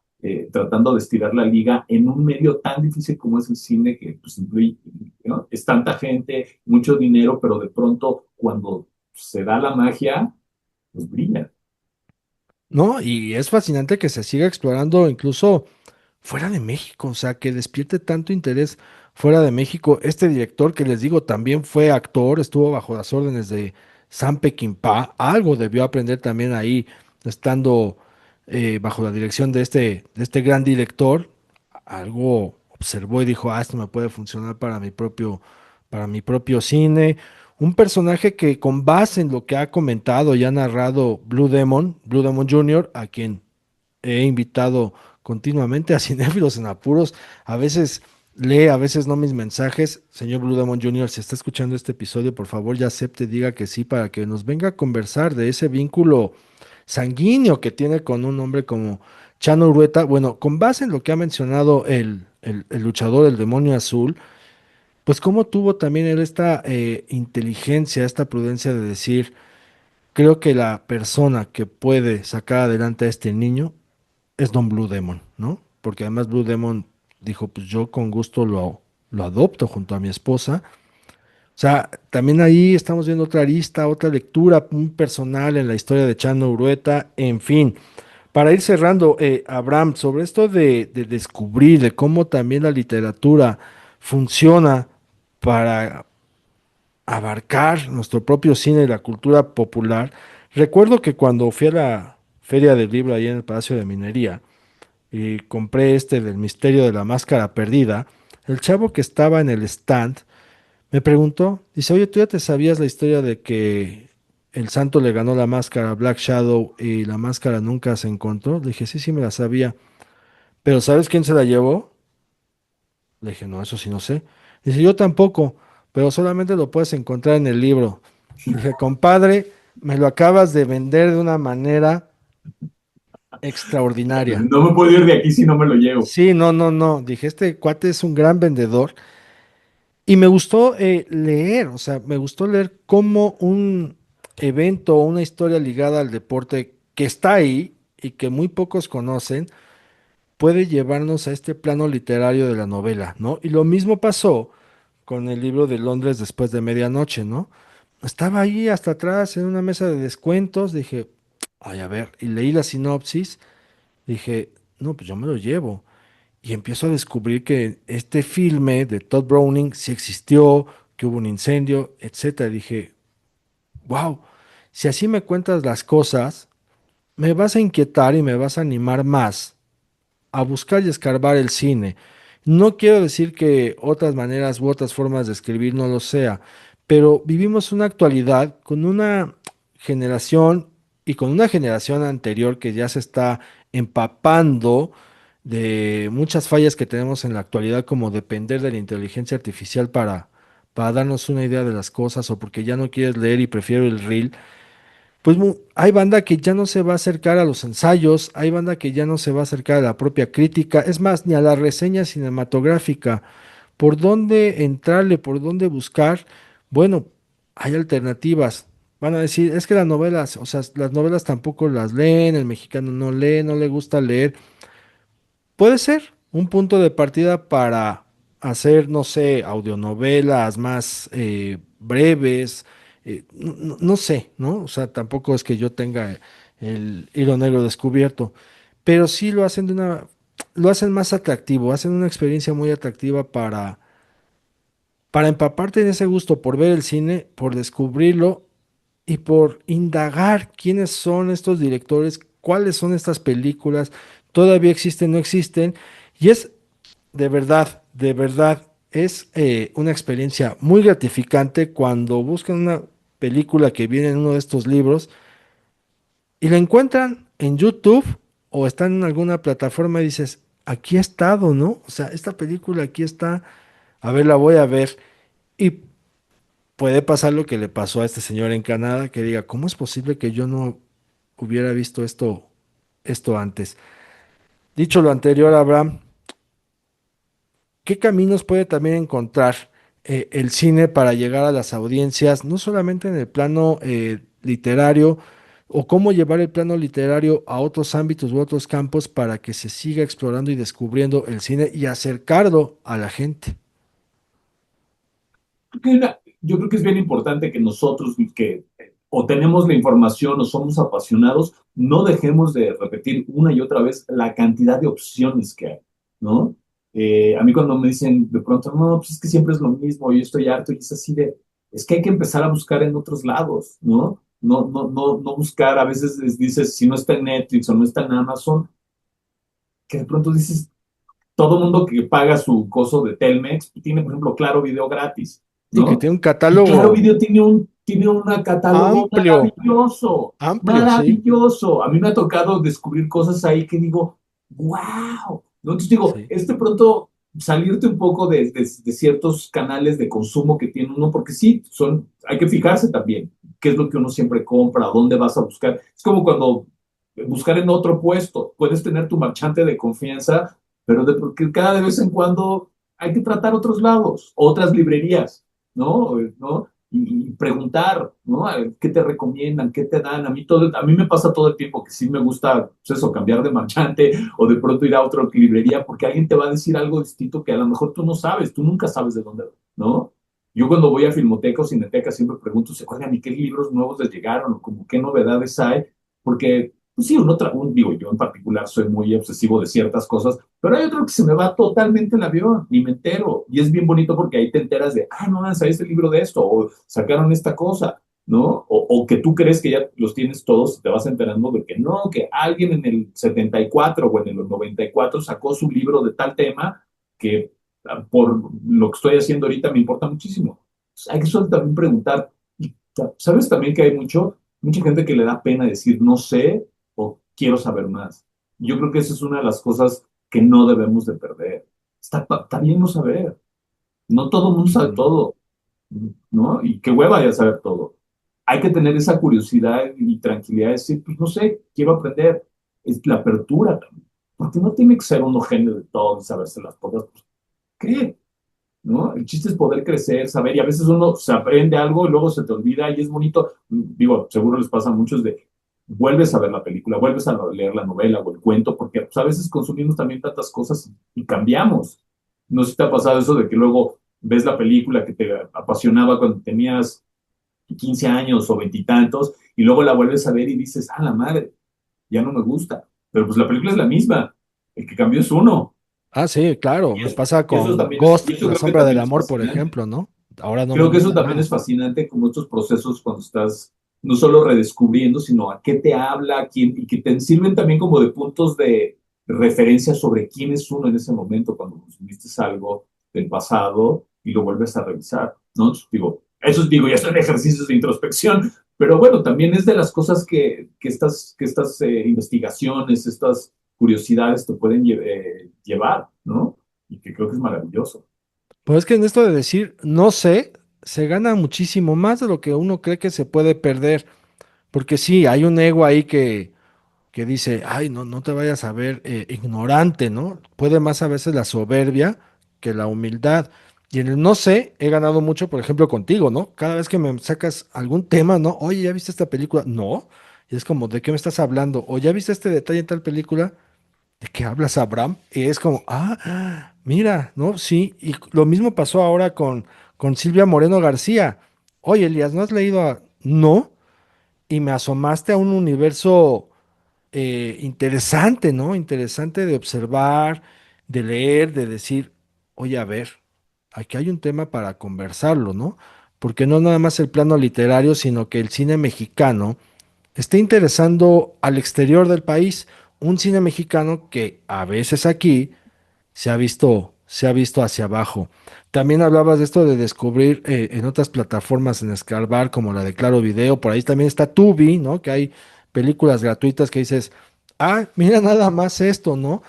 tratando de estirar la liga en un medio tan difícil como es el cine, que pues, incluye, ¿no? Es tanta gente, mucho dinero, pero de pronto cuando se da la magia, pues brilla. ¿No? Y es fascinante que se siga explorando incluso fuera de México, o sea, que despierte tanto interés fuera de México. Este director que les digo también fue actor, estuvo bajo las órdenes de Sam Peckinpah, algo debió aprender también ahí, estando bajo la dirección de este gran director, algo observó y dijo, esto me puede funcionar para mi propio cine. Un personaje que con base en lo que ha comentado y ha narrado Blue Demon Jr., a quien he invitado continuamente a cinéfilos en apuros. A veces lee, a veces no mis mensajes. Señor Blue Demon Jr., si está escuchando este episodio, por favor ya acepte, diga que sí, para que nos venga a conversar de ese vínculo sanguíneo que tiene con un hombre como Chano Urueta. Bueno, con base en lo que ha mencionado el luchador, el demonio azul, pues cómo tuvo también él esta inteligencia, esta prudencia de decir, creo que la persona que puede sacar adelante a este niño es Don Blue Demon, ¿no? Porque además Blue Demon dijo, pues yo con gusto lo adopto junto a mi esposa. O sea, también ahí estamos viendo otra arista, otra lectura muy personal en la historia de Chano Urueta, en fin. para ir cerrando, Abraham, sobre esto de descubrir, de cómo también la literatura funciona para abarcar nuestro propio cine y la cultura popular, recuerdo que cuando fui a la Feria del Libro ahí en el Palacio de Minería y compré este del misterio de la máscara perdida, el chavo que estaba en el stand me preguntó, dice, oye, ¿tú ya te sabías la historia de que el santo le ganó la máscara a Black Shadow y la máscara nunca se encontró? Le dije, sí, sí, me la sabía. ¿Pero sabes quién se la llevó? Le dije, no, eso sí no sé. Dice, yo tampoco, pero solamente lo puedes encontrar en el libro. Le dije, compadre, me lo acabas de vender de una manera extraordinaria. No me puedo ir de aquí si no me lo llevo. Sí, no, no, no. Dije, este cuate es un gran vendedor. Y me gustó leer, o sea, me gustó leer cómo un evento o una historia ligada al deporte que está ahí y que muy pocos conocen, puede llevarnos a este plano literario de la novela, ¿no? Y lo mismo pasó con el libro de Londres después de medianoche, ¿no? Estaba ahí hasta atrás en una mesa de descuentos, dije, ay, a ver, y leí la sinopsis, dije, no, pues yo me lo llevo. Y empiezo a descubrir que este filme de Todd Browning sí existió, que hubo un incendio, etcétera. Dije, wow, si así me cuentas las cosas, me vas a inquietar y me vas a animar más a buscar y escarbar el cine. No quiero decir que otras maneras u otras formas de escribir no lo sea, pero vivimos una actualidad con una generación y con una generación anterior que ya se está empapando de muchas fallas que tenemos en la actualidad, como depender de la inteligencia artificial para darnos una idea de las cosas, o porque ya no quieres leer y prefiero el reel. Pues hay banda que ya no se va a acercar a los ensayos, hay banda que ya no se va a acercar a la propia crítica, es más, ni a la reseña cinematográfica. ¿Por dónde entrarle? ¿Por dónde buscar? Bueno, hay alternativas. Van a decir, es que las novelas, o sea, las novelas tampoco las leen, el mexicano no lee, no le gusta leer. Puede ser un punto de partida para hacer, no sé, audionovelas más breves, no sé, ¿no? O sea, tampoco es que yo tenga el hilo negro descubierto, pero sí lo hacen más atractivo, hacen una experiencia muy atractiva para empaparte en ese gusto por ver el cine, por descubrirlo y por indagar quiénes son estos directores, cuáles son estas películas, todavía existen, no existen, y es de verdad, es una experiencia muy gratificante cuando buscan una película que viene en uno de estos libros y la encuentran en YouTube o está en alguna plataforma y dices, aquí ha estado, ¿no? O sea, esta película aquí está, a ver, la voy a ver. Y puede pasar lo que le pasó a este señor en Canadá, que diga, ¿cómo es posible que yo no hubiera visto esto antes? Dicho lo anterior, Abraham, ¿qué caminos puede también encontrar el cine para llegar a las audiencias, no solamente en el plano literario, o cómo llevar el plano literario a otros ámbitos u otros campos para que se siga explorando y descubriendo el cine y acercarlo a la gente? Yo creo que es bien importante que nosotros, que o tenemos la información o somos apasionados, no dejemos de repetir una y otra vez la cantidad de opciones que hay, ¿no? A mí cuando me dicen de pronto, no, pues es que siempre es lo mismo, yo estoy harto, y es así de, es que hay que empezar a buscar en otros lados, ¿no? No buscar, a veces dices, si no está en Netflix o no está en Amazon, que de pronto dices, todo mundo que paga su coso de Telmex tiene, por ejemplo, Claro Video gratis, Y que ¿no? tiene un Y Claro catálogo Video tiene un catálogo amplio, maravilloso, amplio, sí, maravilloso. A mí me ha tocado descubrir cosas ahí que digo, wow. ¿No? Entonces digo, sí. este pronto salirte un poco de ciertos canales de consumo que tiene uno, porque sí, hay que fijarse también qué es lo que uno siempre compra, dónde vas a buscar. Es como cuando buscar en otro puesto, puedes tener tu marchante de confianza, pero porque cada de vez en cuando hay que tratar otros lados, otras librerías, ¿no? ¿No? Y preguntar, ¿no? ¿Qué te recomiendan? ¿Qué te dan? A mí me pasa todo el tiempo que sí me gusta, pues eso, cambiar de marchante o de pronto ir a otra librería porque alguien te va a decir algo distinto que a lo mejor tú no sabes, tú nunca sabes de dónde, ¿no? Yo cuando voy a Filmoteca o Cineteca siempre pregunto, ¿se acuerdan y qué libros nuevos les llegaron o como qué novedades hay? Porque pues sí, digo, yo en particular soy muy obsesivo de ciertas cosas, pero hay otro que se me va totalmente el avión, ni me entero. Y es bien bonito porque ahí te enteras de, no, ¿sabes el libro de esto? O sacaron esta cosa, ¿no? O que tú crees que ya los tienes todos y te vas enterando de que no, que alguien en el 74 o en el 94 sacó su libro de tal tema que por lo que estoy haciendo ahorita me importa muchísimo. Entonces, hay que solo también preguntar. Y, ¿sabes también que hay mucha gente que le da pena decir no sé o quiero saber más? Yo creo que esa es una de las cosas que no debemos de perder. Está bien no saber. No todo el mundo sabe Ujú. todo, ¿no? Y qué hueva ya saber todo. Hay que tener esa curiosidad y tranquilidad de decir, pues no sé, quiero aprender. Es la apertura también. Porque no tiene que ser uno genio de todo y saberse las cosas. Pues, ¿qué? ¿No? El chiste es poder crecer, saber, y a veces uno se aprende algo y luego se te olvida y es bonito. Digo, seguro les pasa a muchos de vuelves a ver la película, vuelves a leer la novela o el cuento, porque pues, a veces consumimos también tantas cosas y cambiamos. No sé si te ha pasado eso de que luego ves la película que te apasionaba cuando tenías 15 años o veintitantos y luego la vuelves a ver y dices, la madre, ya no me gusta. Pero pues la película es la misma, el que cambió es uno. Ah, sí, claro, me pasa Y eso con también Ghost, y eso La creo que sombra del también es amor, por fascinante. ejemplo, ¿no? Ahora no me Creo que eso gusta también nada. es fascinante, como estos procesos cuando estás no solo redescubriendo, sino a qué te habla, a quién, y que te sirven también como de puntos de referencia sobre quién es uno en ese momento, cuando consumiste algo del pasado y lo vuelves a revisar, ¿no? Entonces, digo, ya son ejercicios de introspección, pero bueno, también es de las cosas que estas investigaciones, estas curiosidades te pueden llevar, ¿no? Y que creo que es maravilloso. Pues es que en esto de decir no sé, se gana muchísimo más de lo que uno cree que se puede perder, porque sí, hay un ego ahí que dice, ay, no, no te vayas a ver ignorante, ¿no? Puede más a veces la soberbia que la humildad. Y en el no sé, he ganado mucho, por ejemplo, contigo, ¿no? Cada vez que me sacas algún tema, ¿no? Oye, ¿ya viste esta película? No. Y es como, ¿de qué me estás hablando? O ¿ya viste este detalle en tal película? ¿De qué hablas, Abraham? Y es como, mira, ¿no? Sí. Y lo mismo pasó ahora con Silvia Moreno García. Oye, Elías, ¿no has leído a... No. Y me asomaste a un universo interesante, ¿no? Interesante de observar, de leer, de decir, oye, a ver, aquí hay un tema para conversarlo, ¿no? Porque no nada más el plano literario, sino que el cine mexicano está interesando al exterior del país, un cine mexicano que a veces aquí se ha visto hacia abajo. También hablabas de esto de descubrir en otras plataformas en escarbar, como la de Claro Video, por ahí también está Tubi, ¿no? Que hay películas gratuitas que dices, mira nada más esto, ¿no?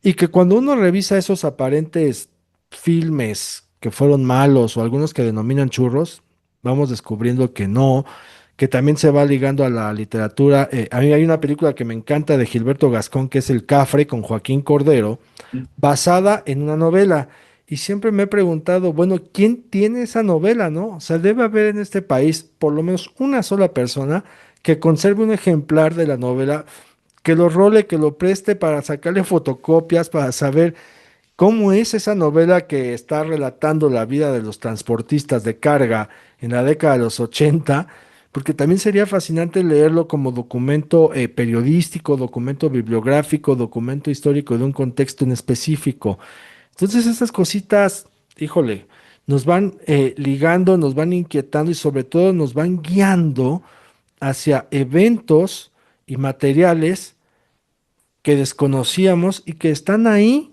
Y que cuando uno revisa esos aparentes filmes que fueron malos o algunos que denominan churros, vamos descubriendo que no, que también se va ligando a la literatura. A mí hay una película que me encanta de Gilberto Gascón, que es El Cafre, con Joaquín Cordero, basada en una novela. Y siempre me he preguntado, bueno, ¿quién tiene esa novela, no? O sea, debe haber en este país por lo menos una sola persona que conserve un ejemplar de la novela, que lo role, que lo preste para sacarle fotocopias, para saber cómo es esa novela que está relatando la vida de los transportistas de carga en la década de los 80, porque también sería fascinante leerlo como documento periodístico, documento bibliográfico, documento histórico de un contexto en específico. Entonces esas cositas, híjole, nos van ligando, nos van inquietando y sobre todo nos van guiando hacia eventos y materiales que desconocíamos y que están ahí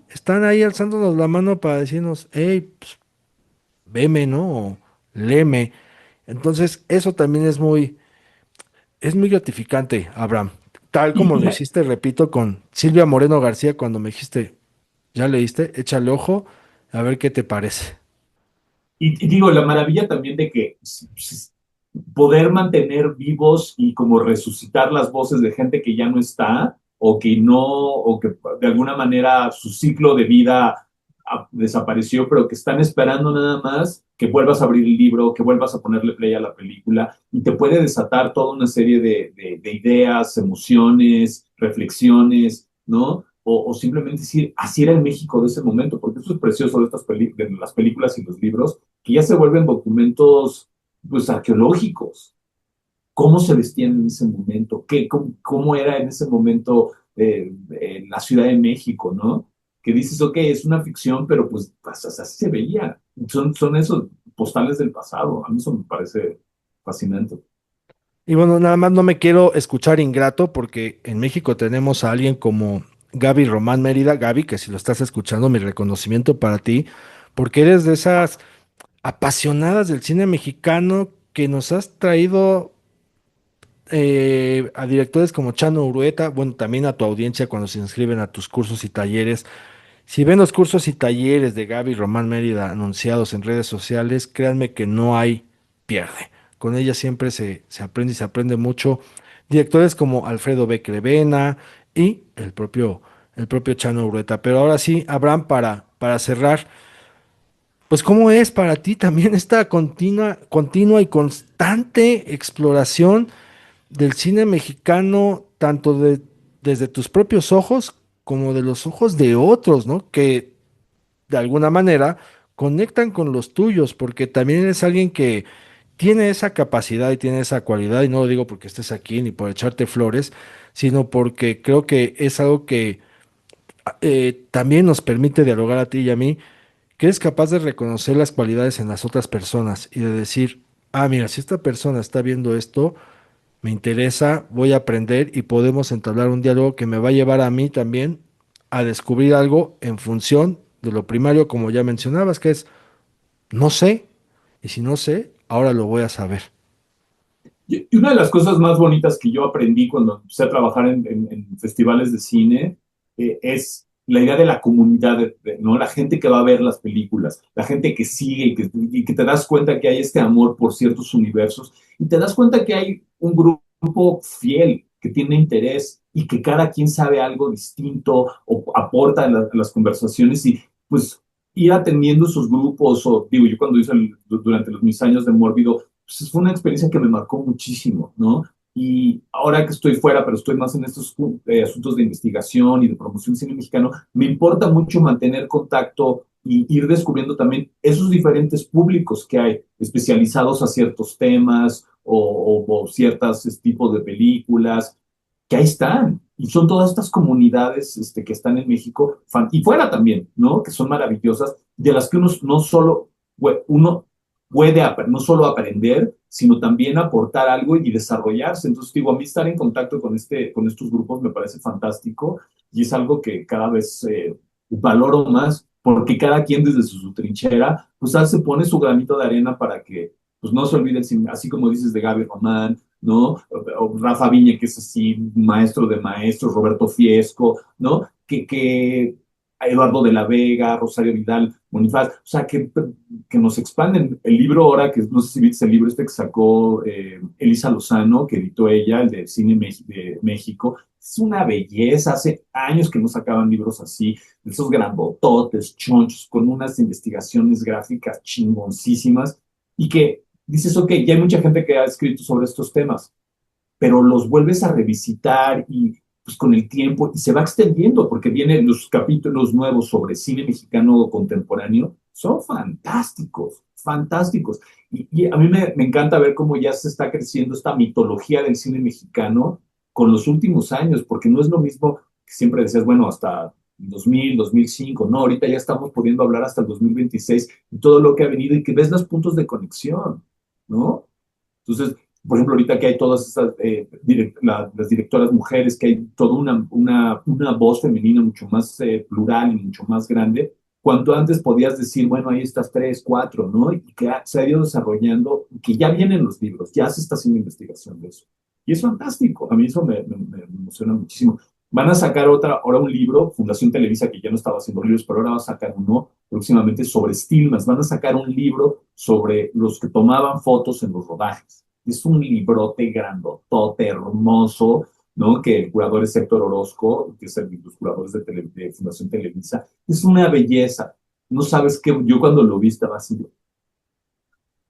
alzándonos la mano para decirnos, hey, pues, veme, ¿no? O léeme. Entonces, eso también es muy gratificante, Abraham. Tal como Y, lo hiciste, repito, con Silvia Moreno García cuando me dijiste, ¿ya leíste? Échale ojo, a ver qué te parece. y digo, la maravilla también de que poder mantener vivos y como resucitar las voces de gente que ya no está o que no, o que de alguna manera su ciclo de vida desapareció, pero que están esperando nada más que vuelvas a abrir el libro, que vuelvas a ponerle play a la película y te puede desatar toda una serie de ideas, emociones, reflexiones, ¿no? O simplemente decir, así era el México de ese momento, porque eso es precioso de de las películas y los libros, que ya se vuelven documentos pues arqueológicos, cómo se vestían en ese momento, cómo era en ese momento en la Ciudad de México, ¿no? Que dices, ok, es una ficción, pero pues así se veía. Son esos postales del pasado. A mí eso me parece fascinante. Y bueno, nada más no me quiero escuchar ingrato porque en México tenemos a alguien como Gaby Román Mérida. Gaby, que si lo estás escuchando, mi reconocimiento para ti, porque eres de esas apasionadas del cine mexicano que nos has traído a directores como Chano Urueta, bueno, también a tu audiencia cuando se inscriben a tus cursos y talleres. Si ven los cursos y talleres de Gaby Román Mérida anunciados en redes sociales, créanme que no hay pierde. Con ella siempre se aprende y se aprende mucho. Directores como Alfredo B. Crevena y el propio Chano Urueta. Pero ahora sí, Abraham, para cerrar, pues ¿cómo es para ti también esta continua y constante exploración del cine mexicano, desde tus propios ojos como de los ojos de otros, ¿no? Que de alguna manera conectan con los tuyos, porque también eres alguien que tiene esa capacidad y tiene esa cualidad, y no lo digo porque estés aquí ni por echarte flores, sino porque creo que es algo que también nos permite dialogar a ti y a mí, que eres capaz de reconocer las cualidades en las otras personas y de decir, ah, mira, si esta persona está viendo esto, me interesa, voy a aprender y podemos entablar un diálogo que me va a llevar a mí también a descubrir algo en función de lo primario, como ya mencionabas, que es no sé, y si no sé, ahora lo voy a saber. Y una de las cosas más bonitas que yo aprendí cuando empecé a trabajar en festivales de cine es la idea de la comunidad, ¿no? La gente que va a ver las películas, la gente que sigue y que te das cuenta que hay este amor por ciertos universos y te das cuenta que hay un grupo fiel que tiene interés y que cada quien sabe algo distinto o aporta a las conversaciones y pues ir atendiendo esos grupos o digo yo cuando hice durante mis años de Mórbido pues fue una experiencia que me marcó muchísimo, ¿no? Y ahora que estoy fuera, pero estoy más en estos asuntos de investigación y de promoción del cine mexicano, me importa mucho mantener contacto y ir descubriendo también esos diferentes públicos que hay, especializados a ciertos temas o ciertos tipos de películas, que ahí están. Y son todas estas comunidades que están en México y fuera también, ¿no? Que son maravillosas, de las que uno no solo, uno puede no solo aprender, sino también aportar algo y desarrollarse. Entonces, digo, a mí estar en contacto con estos grupos me parece fantástico y es algo que cada vez valoro más porque cada quien desde su trinchera, pues se pone su granito de arena para que pues no se olvide, así como dices de Gaby Román, ¿no? O Rafa Viña, que es así, maestro de maestros, Roberto Fiesco, ¿no? Que Eduardo de la Vega, Rosario Vidal, Bonifaz, o sea, que nos expanden. El libro ahora, que no sé si viste el libro este que sacó Elisa Lozano, que editó ella, el de Cine de México, es una belleza. Hace años que no sacaban libros así, de esos grandototes, chonchos, con unas investigaciones gráficas chingoncísimas, y que dices, ok, ya hay mucha gente que ha escrito sobre estos temas, pero los vuelves a revisitar y pues con el tiempo y se va extendiendo porque vienen los capítulos nuevos sobre cine mexicano contemporáneo, son fantásticos, fantásticos. Y a mí me encanta ver cómo ya se está creciendo esta mitología del cine mexicano con los últimos años, porque no es lo mismo que siempre decías, bueno, hasta 2000, 2005, no, ahorita ya estamos pudiendo hablar hasta el 2026 y todo lo que ha venido y que ves los puntos de conexión, ¿no? Entonces, por ejemplo, ahorita que hay todas estas, las directoras mujeres, que hay toda una voz femenina mucho más plural y mucho más grande, cuanto antes podías decir, bueno, ahí estas tres, cuatro, ¿no? Y que se ha ido desarrollando, que ya vienen los libros, ya se está haciendo investigación de eso. Y es fantástico, a mí eso me emociona muchísimo. Van a sacar ahora un libro, Fundación Televisa, que ya no estaba haciendo libros, pero ahora va a sacar uno próximamente sobre Stillmas. Van a sacar un libro sobre los que tomaban fotos en los rodajes. Es un librote grandotote, hermoso, ¿no? Que el curador es Héctor Orozco, que es el de los curadores de Fundación Televisa. Es una belleza. No sabes qué, yo cuando lo vi estaba así,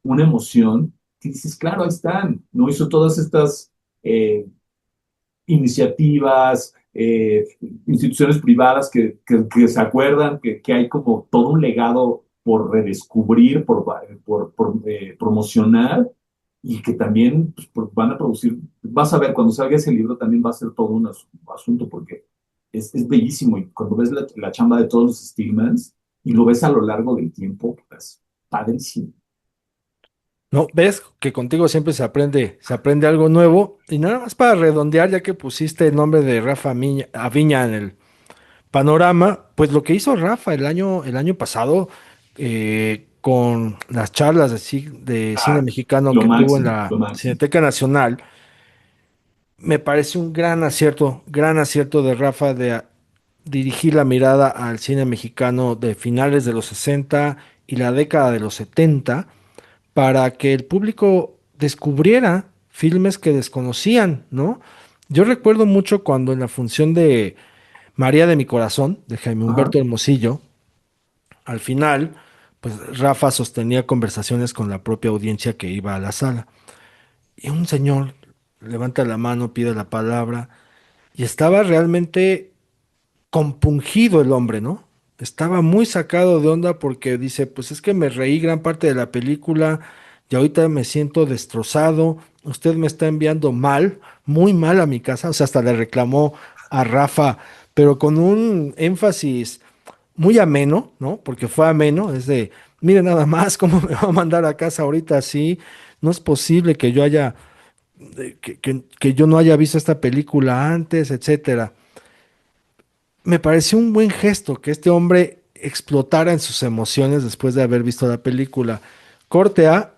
una emoción, que dices, claro, ahí están, ¿no? Hizo todas estas eh, iniciativas, instituciones privadas que se acuerdan que hay como todo un legado por redescubrir, por promocionar, y que también pues, van a producir, vas a ver, cuando salga ese libro también va a ser todo un asunto, porque es bellísimo, y cuando ves la chamba de todos los Stillmans, y lo ves a lo largo del tiempo, pues padrísimo. No, ves que contigo siempre se aprende algo nuevo. Y nada más para redondear, ya que pusiste el nombre de Rafa Aviña en el panorama, pues lo que hizo Rafa el año pasado con las charlas de cine Ah, mexicano lo que tuvo en máximo, la lo máximo. Cineteca Nacional, me parece un gran acierto de Rafa dirigir la mirada al cine mexicano de finales de los 60 y la década de los 70 para que el público descubriera filmes que desconocían, ¿no? Yo recuerdo mucho cuando en la función de María de mi corazón, de Jaime Ajá, Humberto Hermosillo, al final, pues Rafa sostenía conversaciones con la propia audiencia que iba a la sala. Y un señor levanta la mano, pide la palabra, y estaba realmente compungido el hombre, ¿no? Estaba muy sacado de onda porque dice, pues es que me reí gran parte de la película y ahorita me siento destrozado, usted me está enviando mal, muy mal a mi casa, o sea, hasta le reclamó a Rafa, pero con un énfasis muy ameno, ¿no? Porque fue ameno, es de, mire nada más cómo me va a mandar a casa ahorita así, no es posible que yo haya, que yo no haya visto esta película antes, etcétera. Me pareció un buen gesto que este hombre explotara en sus emociones después de haber visto la película. Corte A,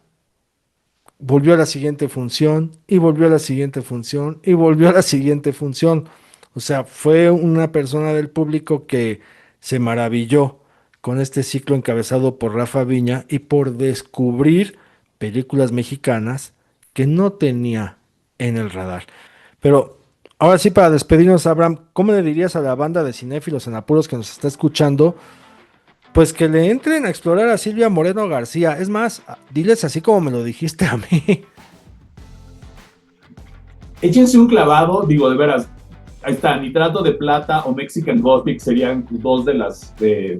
volvió a la siguiente función y volvió a la siguiente función y volvió a la siguiente función. O sea, fue una persona del público que se maravilló con este ciclo encabezado por Rafa Viña y por descubrir películas mexicanas que no tenía en el radar. Pero ahora sí, para despedirnos, Abraham, ¿cómo le dirías a la banda de cinéfilos en apuros que nos está escuchando? Pues que le entren a explorar a Silvia Moreno García. Es más, diles así como me lo dijiste a mí. échense un clavado, digo, de veras, ahí está, Nitrato de Plata o Mexican Gothic serían dos de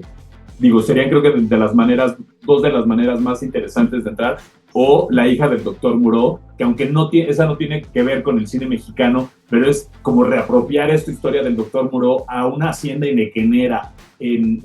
digo, serían creo que de las maneras, dos de las maneras más interesantes de entrar, o La hija del doctor Muró, que aunque no tiene, esa no tiene que ver con el cine mexicano, pero es como reapropiar esta historia del doctor Muró a una hacienda inequenera en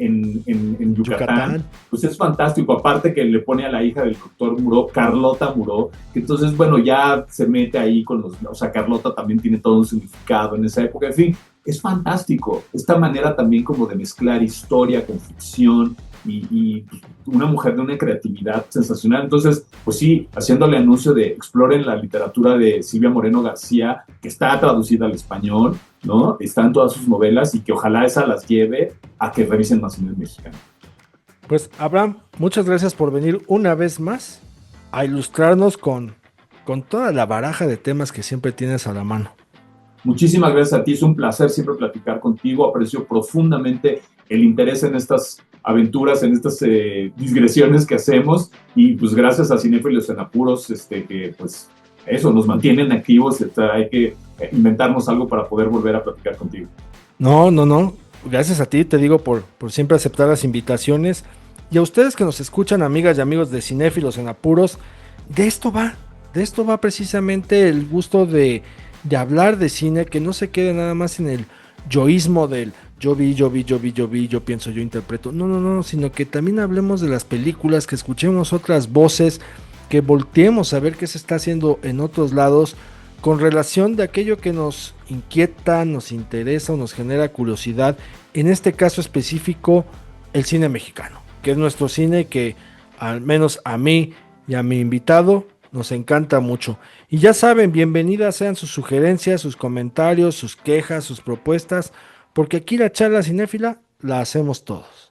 Yucatán, Yucatán. pues es fantástico, aparte que le pone a la hija del doctor Muró, Carlota Muró, que entonces, bueno, ya se mete ahí con o sea, Carlota también tiene todo un significado en esa época, en fin, es fantástico. Esta manera también como de mezclar historia con ficción y una mujer de una creatividad sensacional. Entonces, pues sí, haciéndole anuncio de exploren la literatura de Silvia Moreno García, que está traducida al español, ¿no? Está en todas sus novelas y que ojalá esa las lleve a que revisen más cine mexicano. Pues Abraham, muchas gracias por venir una vez más a ilustrarnos con toda la baraja de temas que siempre tienes a la mano. Muchísimas gracias a ti, es un placer siempre platicar contigo, aprecio profundamente el interés en estas aventuras, en estas digresiones que hacemos y pues gracias a Cinéfilos en Apuros, que pues eso, nos mantienen activos, hay que inventarnos algo para poder volver a platicar contigo. No, no, no. Gracias a ti, te digo, por siempre aceptar las invitaciones. Y a ustedes que nos escuchan, amigas y amigos de Cinéfilos en Apuros, de esto va. De esto va precisamente el gusto de hablar de cine, que no se quede nada más en el yoísmo del yo vi, yo vi, yo vi, yo vi, yo pienso, yo interpreto. No, no, no, sino que también hablemos de las películas, que escuchemos otras voces, que volteemos a ver qué se está haciendo en otros lados con relación de aquello que nos inquieta, nos interesa o nos genera curiosidad, en este caso específico, el cine mexicano, que es nuestro cine que al menos a mí y a mi invitado nos encanta mucho. Y ya saben, bienvenidas sean sus sugerencias, sus comentarios, sus quejas, sus propuestas, porque aquí la charla cinéfila la hacemos todos.